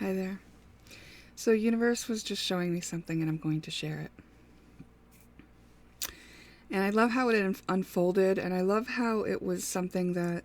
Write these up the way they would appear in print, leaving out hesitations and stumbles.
Hi there. So, universe was just showing me something and I'm going to share it. And I love how it unfolded, and I love how it was something that,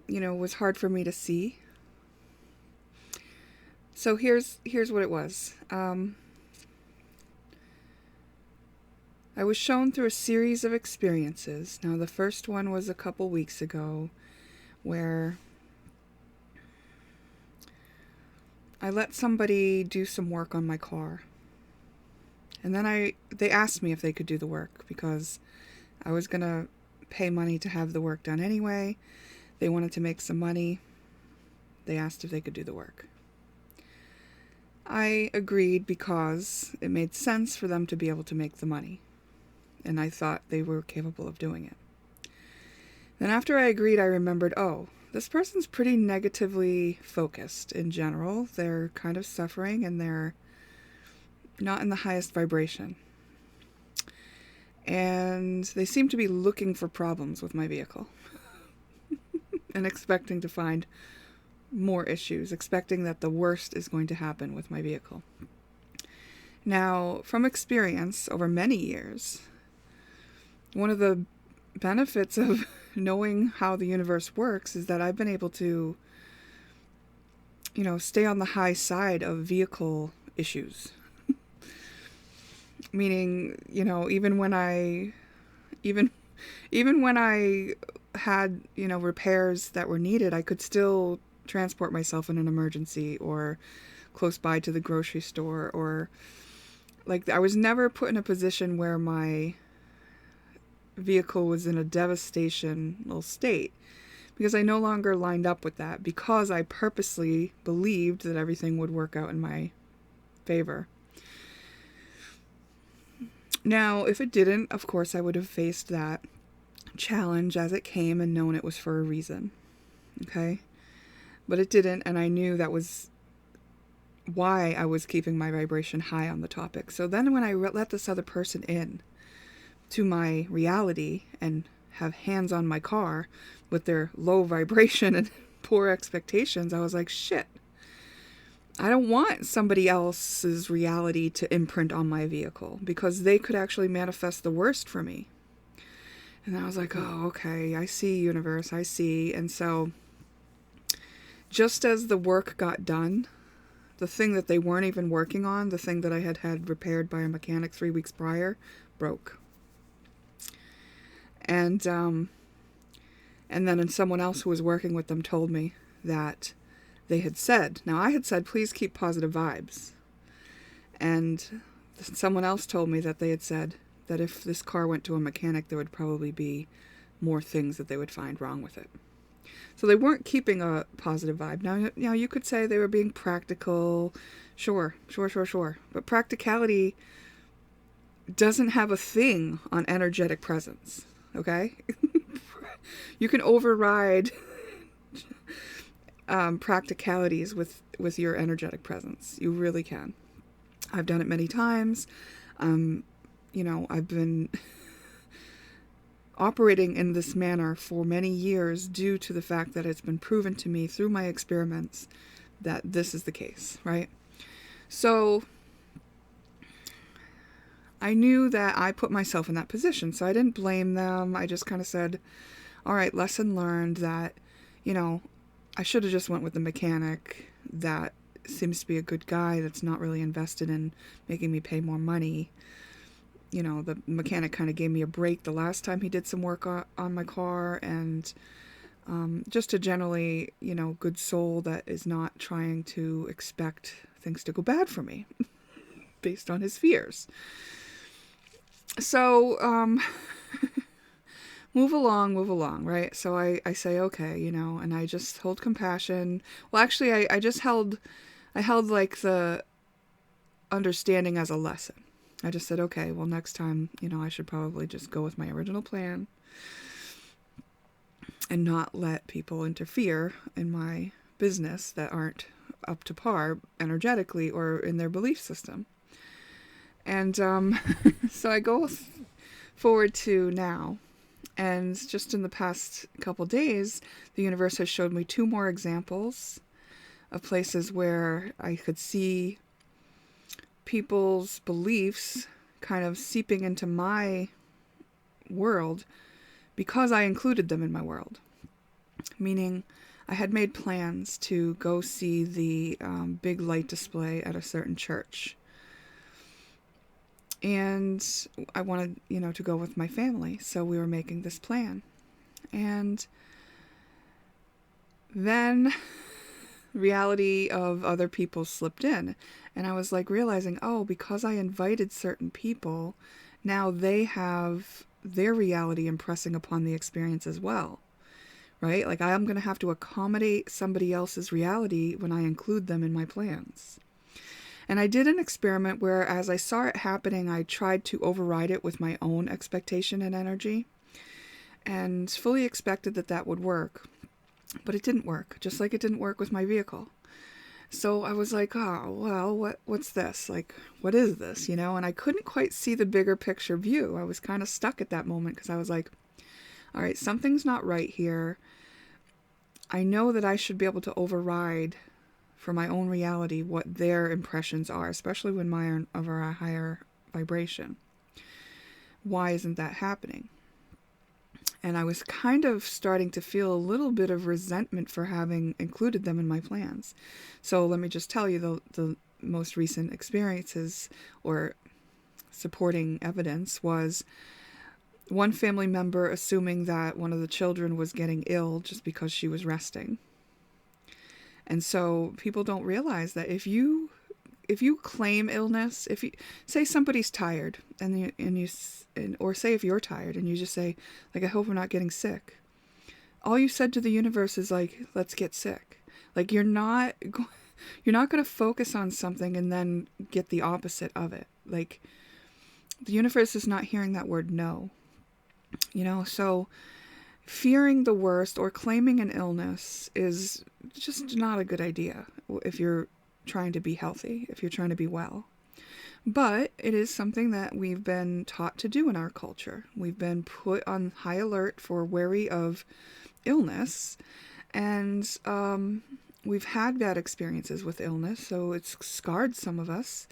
was hard for me to see. So, here's what it was. I was shown through a series of experiences. Now, the first one was a couple weeks ago where I let somebody do some work on my car. And then they asked me if they could do the work because I was going to pay money to have the work done anyway. They wanted to make some money. They asked if they could do the work. I agreed because it made sense for them to be able to make the money. And I thought they were capable of doing it. Then after I agreed, I remembered, oh, this person's pretty negatively focused in general. They're kind of suffering and they're not in the highest vibration. And they seem to be looking for problems with my vehicle and expecting to find more issues, expecting that the worst is going to happen with my vehicle. Now, from experience over many years, one of the benefits of knowing how the universe works is that I've been able to, stay on the high side of vehicle issues. Meaning, even when I had, repairs that were needed, I could still transport myself in an emergency or close by to the grocery store, or like I was never put in a position where my vehicle was in a devastational state, because I no longer lined up with that, because I purposely believed that everything would work out in my favor. Now, if it didn't, of course, I would have faced that challenge as it came and known it was for a reason. Okay? But it didn't, and I knew that was why I was keeping my vibration high on the topic. So then when I let this other person in to my reality and have hands on my car with their low vibration and poor expectations, I was like, shit. I don't want somebody else's reality to imprint on my vehicle, because they could actually manifest the worst for me. And I was like, oh, okay, I see, universe, I see. And so just as the work got done, the thing that they weren't even working on, the thing that I had had repaired by a mechanic 3 weeks prior, broke. And then someone else who was working with them told me that they had said, now I had said, please keep positive vibes. And someone else told me that they had said that if this car went to a mechanic, there would probably be more things that they would find wrong with it. So they weren't keeping a positive vibe. Now you could say they were being practical. Sure. But practicality doesn't have a thing on energetic presence. Okay? You can override practicalities with your energetic presence. You really can. I've done it many times. I've been operating in this manner for many years due to the fact that it's been proven to me through my experiments that this is the case, right? So I knew that I put myself in that position, so I didn't blame them. I just kind of said, all right, lesson learned that, I should have just went with the mechanic that seems to be a good guy that's not really invested in making me pay more money. The mechanic kind of gave me a break the last time he did some work on my car, and just a generally, good soul that is not trying to expect things to go bad for me based on his fears. So, move along, right? So I say, okay, and I just hold compassion. Well, actually, I held like the understanding as a lesson. I just said, okay, well, next time, I should probably just go with my original plan and not let people interfere in my business that aren't up to par energetically or in their belief system. And so I go forward to now. And just in the past couple days, the universe has showed me 2 more examples of places where I could see people's beliefs kind of seeping into my world because I included them in my world. Meaning, I had made plans to go see the big light display at a certain church. And I wanted, to go with my family. So we were making this plan. And then reality of other people slipped in. And I was like realizing, because I invited certain people, now they have their reality impressing upon the experience as well. Right? Like I'm going to have to accommodate somebody else's reality when I include them in my plans. And I did an experiment where as I saw it happening, I tried to override it with my own expectation and energy and fully expected that would work. But it didn't work, just like it didn't work with my vehicle. So I was like, what's this? Like, what is this? And I couldn't quite see the bigger picture view. I was kind of stuck at that moment because I was like, all right, something's not right here. I know that I should be able to override for my own reality what their impressions are, especially when mine are of a higher vibration. Why isn't that happening? And I was kind of starting to feel a little bit of resentment for having included them in my plans. So let me just tell you the most recent experiences or supporting evidence was one family member assuming that one of the children was getting ill just because she was resting. And so people don't realize that if you claim illness, if you say somebody's tired or say if you're tired and you just say like, I hope I'm not getting sick. All you said to the universe is like, let's get sick. Like you're not going to focus on something and then get the opposite of it. Like the universe is not hearing that word no. So fearing the worst or claiming an illness is just not a good idea if you're trying to be healthy, if you're trying to be well. But it is something that we've been taught to do in our culture. We've been put on high alert for wary of illness, and we've had bad experiences with illness, so it's scarred some of us.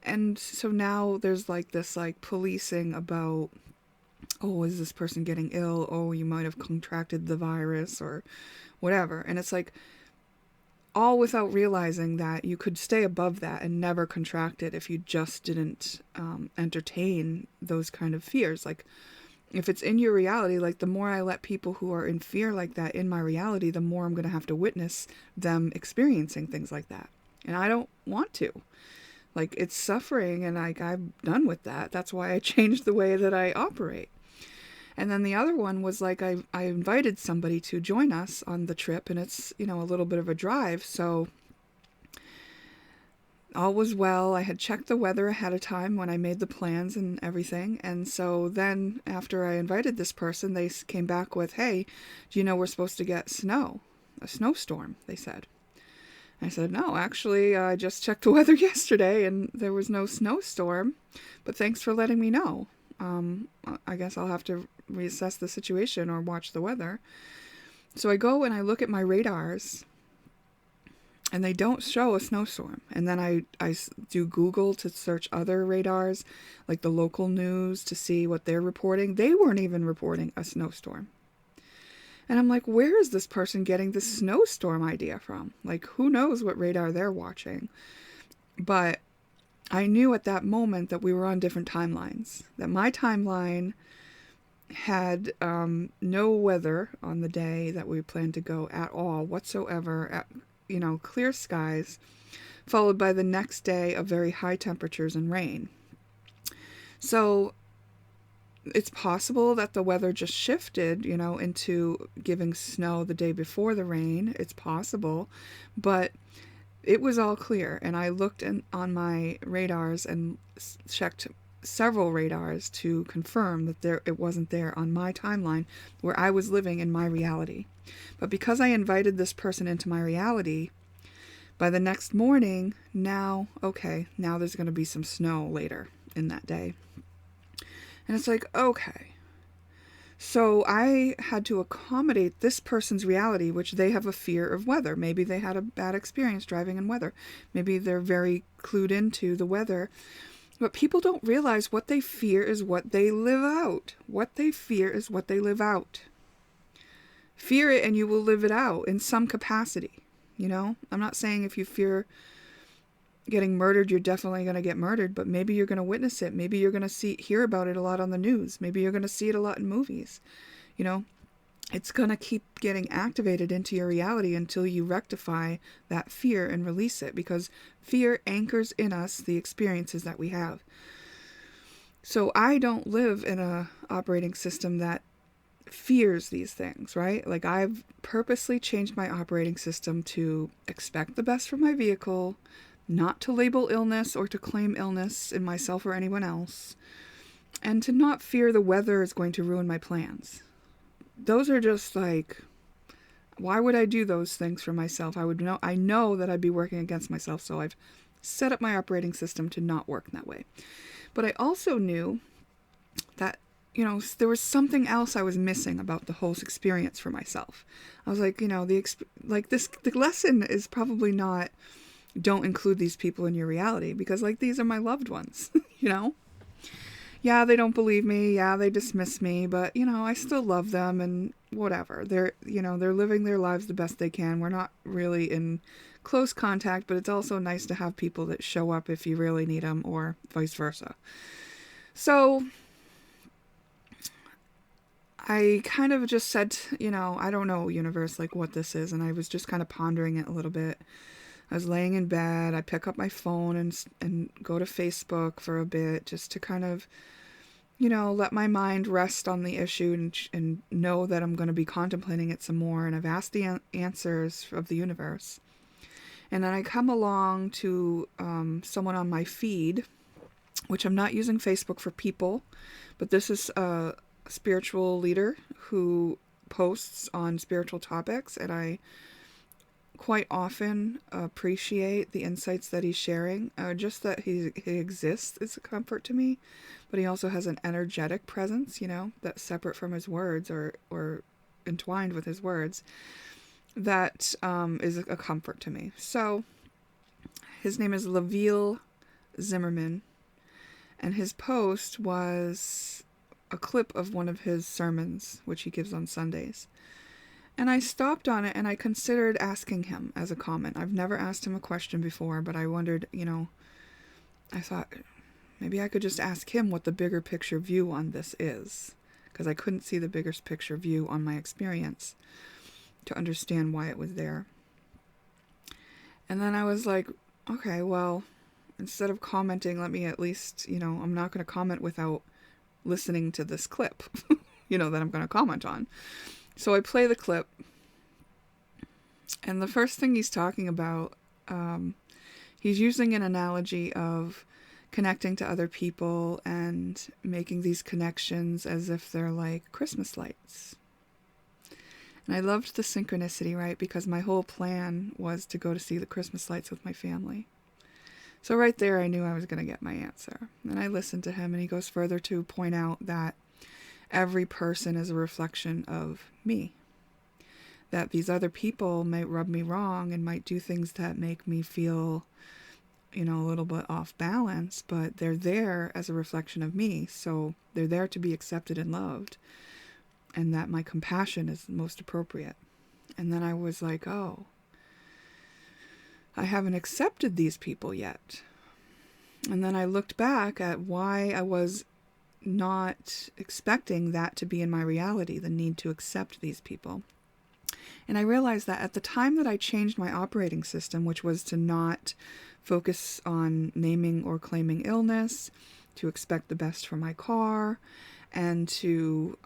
And so now there's this policing about, is this person getting ill? Oh, you might have contracted the virus or whatever. And it's like, all without realizing that you could stay above that and never contract it if you just didn't entertain those kind of fears. Like, if it's in your reality, like the more I let people who are in fear like that in my reality, the more I'm going to have to witness them experiencing things like that. And I don't want to. Like, it's suffering, and I'm done with that. That's why I changed the way that I operate. And then the other one was like, I invited somebody to join us on the trip, and it's, a little bit of a drive. So all was well. I had checked the weather ahead of time when I made the plans and everything. And so then after I invited this person, they came back with, hey, do you know we're supposed to get snow? A snowstorm, they said. I said, no, actually, I just checked the weather yesterday and there was no snowstorm, but thanks for letting me know. I guess I'll have to reassess the situation or watch the weather. So I go and I look at my radars and they don't show a snowstorm. And then I do Google to search other radars, like the local news, to see what they're reporting. They weren't even reporting a snowstorm. And I'm like, where is this person getting the snowstorm idea from? Like, who knows what radar they're watching? But I knew at that moment that we were on different timelines. That my timeline had no weather on the day that we planned to go at all whatsoever. Clear skies, followed by the next day of very high temperatures and rain. So it's possible that the weather just shifted, into giving snow the day before the rain. It's possible, but it was all clear. And I looked on my radars and checked several radars to confirm that it wasn't there on my timeline where I was living in my reality. But because I invited this person into my reality, by the next morning, now there's going to be some snow later in that day. And it's like, okay. So I had to accommodate this person's reality, which they have a fear of weather. Maybe they had a bad experience driving in weather. Maybe they're very clued into the weather. But people don't realize what they fear is what they live out. What they fear is what they live out. Fear it and you will live it out in some capacity. You know, I'm not saying if you fear getting murdered, you're definitely going to get murdered, but maybe you're going to witness it. Maybe you're going to hear about it a lot on the news. Maybe you're going to see it a lot in movies. You know, it's going to keep getting activated into your reality until you rectify that fear and release it, because fear anchors in us the experiences that we have. So I don't live in a operating system that fears these things, right? Like, I've purposely changed my operating system to expect the best from my vehicle, not to label illness or to claim illness in myself or anyone else, and to not fear the weather is going to ruin my plans. Those are just like, why would I do those things for myself? I know that I'd be working against myself, so I've set up my operating system to not work that way. But I also knew that, you know, there was something else I was missing about the whole experience for myself. I was like, you know, the lesson is probably not, don't include these people in your reality, because, like, these are my loved ones, you know? Yeah, they don't believe me. Yeah, they dismiss me, but, you know, I still love them and whatever. They're living their lives the best they can. We're not really in close contact, but it's also nice to have people that show up if you really need them, or vice versa. So I kind of just said, you know, I don't know, universe, like, what this is. And I was just kind of pondering it a little bit. I was laying in bed. I pick up my phone and go to Facebook for a bit, just to kind of, you know, let my mind rest on the issue and know that I'm going to be contemplating it some more. And I've asked the answers of the universe. And then I come along to someone on my feed, which I'm not using Facebook for people, but this is a spiritual leader who posts on spiritual topics, and I quite often appreciate the insights that he's sharing. Just that he exists is a comfort to me, but he also has an energetic presence, you know, that's separate from his words, or entwined with his words, that is a comfort to me. So his name is Laville Zimmerman, and his post was a clip of one of his sermons, which he gives on Sundays. And I stopped on it and I considered asking him as a comment. I've never asked him a question before, but I wondered, you know, I thought maybe I could just ask him what the bigger picture view on this is, because I couldn't see the bigger picture view on my experience to understand why it was there. And then I was like, okay, well, instead of commenting, let me at least, you know, I'm not going to comment without listening to this clip, you know, that I'm going to comment on. So I play the clip, and the first thing he's talking about, he's using an analogy of connecting to other people and making these connections as if they're like Christmas lights. And I loved the synchronicity, right? Because my whole plan was to go to see the Christmas lights with my family. So right there, I knew I was going to get my answer. And I listened to him, and he goes further to point out that every person is a reflection of me. That these other people might rub me wrong and might do things that make me feel, you know, a little bit off balance, but they're there as a reflection of me. So they're there to be accepted and loved, and that my compassion is most appropriate. And then I was like, oh, I haven't accepted these people yet. And then I looked back at why I was not expecting that to be in my reality, the need to accept these people. And I realized that at the time that I changed my operating system, which was to not focus on naming or claiming illness, to expect the best for my car, and to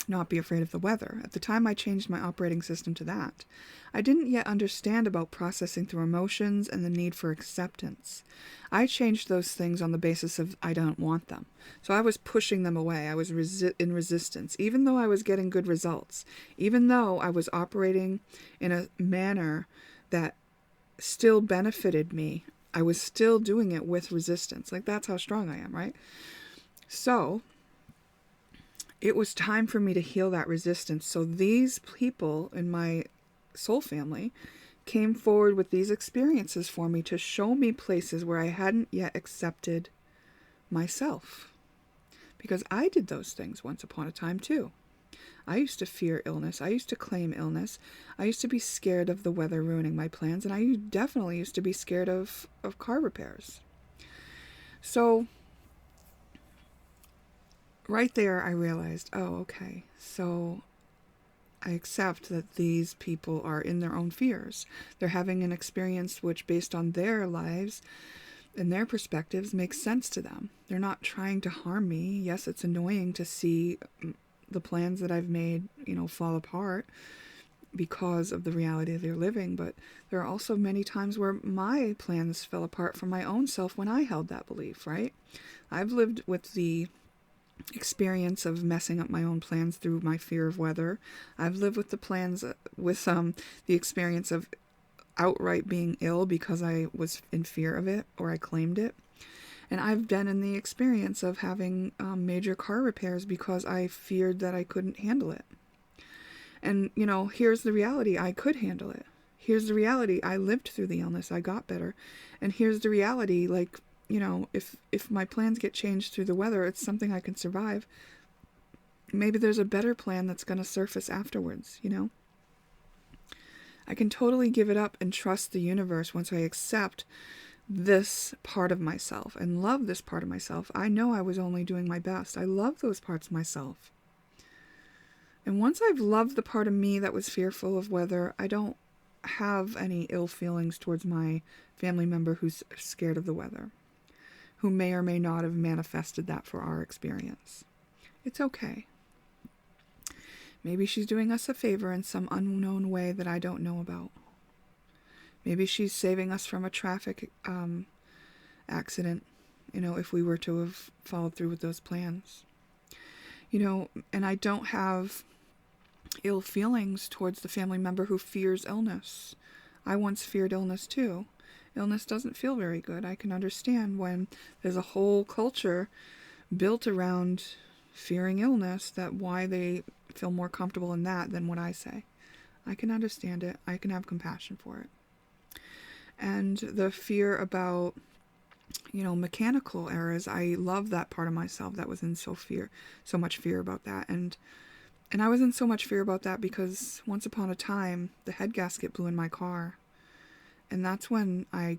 not be afraid of the weather. At the time I changed my operating system to that, I didn't yet understand about processing through emotions and the need for acceptance. I changed those things on the basis of I don't want them. So I was pushing them away. I was in resistance, even though I was getting good results, even though I was operating in a manner that still benefited me. I was still doing it with resistance. Like, that's how strong I am, right? So it was time for me to heal that resistance. So these people in my soul family came forward with these experiences for me to show me places where I hadn't yet accepted myself. Because I did those things once upon a time too. I used to fear illness. I used to claim illness. I used to be scared of the weather ruining my plans. And I definitely used to be scared of car repairs. So right there, I realized, oh, okay. So I accept that these people are in their own fears. They're having an experience which, based on their lives and their perspectives, makes sense to them. They're not trying to harm me. Yes, it's annoying to see the plans that I've made, fall apart because of the reality they're living, but there are also many times where my plans fell apart from my own self when I held that belief, right? I've lived with the experience of messing up my own plans through my fear of weather. I've lived with the plans with the experience of outright being ill because I was in fear of it or I claimed it. And I've been in the experience of having major car repairs because I feared that I couldn't handle it. And, here's the reality. I could handle it. Here's the reality. I lived through the illness. I got better. And here's the reality. Like, if my plans get changed through the weather, it's something I can survive. Maybe there's a better plan that's going to surface afterwards, I can totally give it up and trust the universe once I accept this part of myself and love this part of myself. I know I was only doing my best. I love those parts of myself. And once I've loved the part of me that was fearful of weather, I don't have any ill feelings towards my family member who's scared of the weather, who may or may not have manifested that for our experience. It's okay. Maybe she's doing us a favor in some unknown way that I don't know about. Maybe she's saving us from a traffic accident, if we were to have followed through with those plans. And I don't have ill feelings towards the family member who fears illness. I once feared illness too. Illness doesn't feel very good. I can understand when there's a whole culture built around fearing illness, that why they feel more comfortable in that than what I say. I can understand it. I can have compassion for it. And the fear about, mechanical errors, I love that part of myself that was in so much fear about that. And I was in so much fear about that because once upon a time, the head gasket blew in my car. And that's when I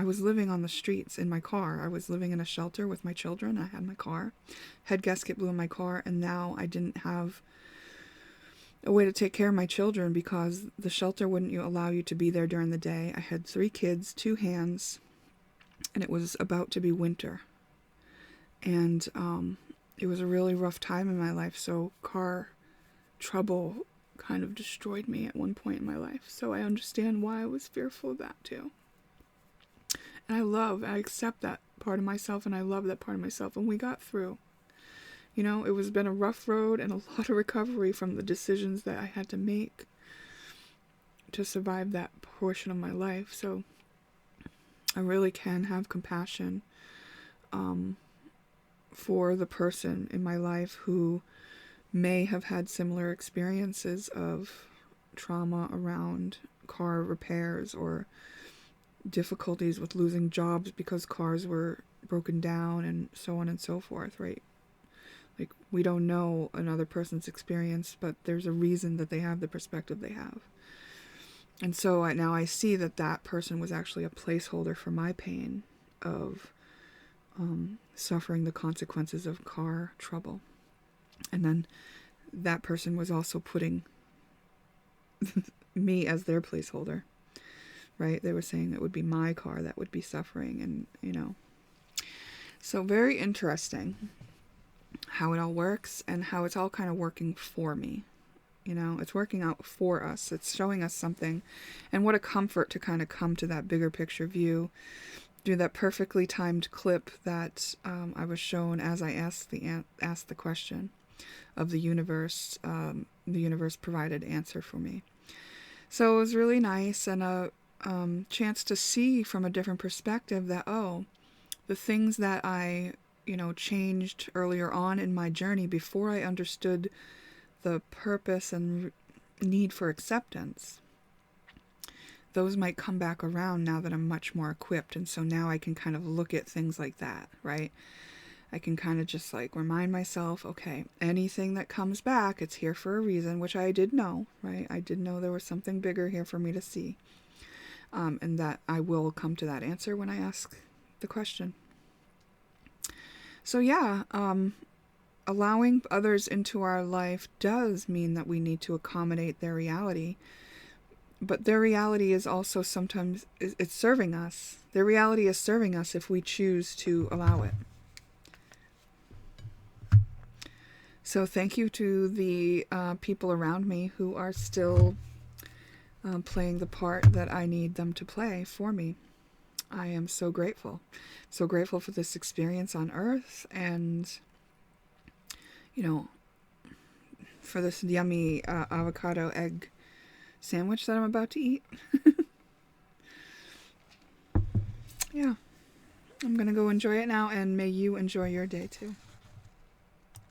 was living on the streets in my car. I was living in a shelter with my children. I had my car. Head gasket blew in my car, and now I didn't have a way to take care of my children because the shelter wouldn't allow you to be there during the day. I had 3 kids, 2 hands, and it was about to be winter. And it was a really rough time in my life, so car trouble kind of destroyed me at one point in my life. So I understand why I was fearful of that too. And I accept that part of myself, and I love that part of myself, and we got through. It was been a rough road and a lot of recovery from the decisions that I had to make to survive that portion of my life. So I really can have compassion for the person in my life who may have had similar experiences of trauma around car repairs or difficulties with losing jobs because cars were broken down and so on and so forth, right? Like, we don't know another person's experience, but there's a reason that they have the perspective they have. And so now I see that person was actually a placeholder for my pain of suffering the consequences of car trouble. And then that person was also putting me as their placeholder, right? They were saying it would be my car that would be suffering, and, So very interesting how it all works and how it's all kind of working for me. It's working out for us. It's showing us something. And what a comfort to kind of come to that bigger picture view, do that perfectly timed clip that I was shown as I asked the question of the universe. The universe provided answer for me. So it was really nice, and a chance to see from a different perspective that, the things that I changed earlier on in my journey before I understood the purpose and need for acceptance, those might come back around now that I'm much more equipped. And so now I can kind of look at things like that, right? I can kind of just like remind myself, okay, anything that comes back, it's here for a reason, which I did know, right? I did know there was something bigger here for me to see. And that I will come to that answer when I ask the question. So yeah, allowing others into our life does mean that we need to accommodate their reality. But their reality is also sometimes, it's serving us. Their reality is serving us if we choose to allow it. So thank you to the people around me who are still playing the part that I need them to play for me. I am so grateful. So grateful for this experience on Earth, and, for this yummy avocado egg sandwich that I'm about to eat. Yeah. I'm going to go enjoy it now, and may you enjoy your day too.